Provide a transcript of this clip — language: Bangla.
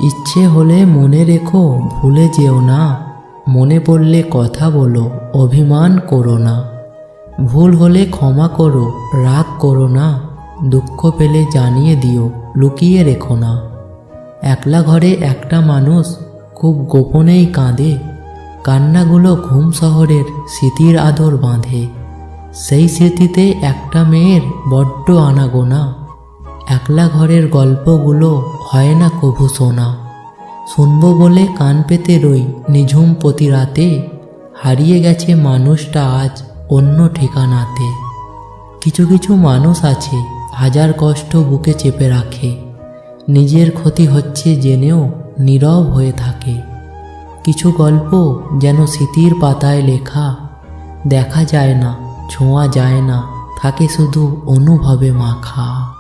ইচ্ছে হলে মনে রেখো, ভুলে যেও না। মনে পড়লে কথা বলো, অভিমান করো না। ভুল হলে ক্ষমা করো, রাগ করো না। দুঃখ পেলে জানিয়ে দিও, লুকিয়ে রেখো না। একলা ঘরে একটা মানুষ খুব গোপনেই কাঁদে। কান্নাগুলো ঘুম শহরের স্মৃতির আদর বাঁধে। সেই স্মৃতিতে একটা মেয়ের বড্ড আনাগোনা। একলা ঘরের গল্পগুলো হয় না কভু শোনা। শুনবো বলে কান পেতে রই নিঝুম প্রতি রাতে। হারিয়ে গেছে মানুষটা আজ অন্য ঠিকানাতে। কিছু কিছু মানুষ আছে হাজার কষ্ট বুকে চেপে রাখে। নিজের ক্ষতি হচ্ছে জেনেও নীরব হয়ে থাকে। কিছু গল্প যেন স্মৃতির পাতায় লেখা। দেখা যায় না, ছোঁয়া যায় না, থাকে শুধু অনুভবে মাখা।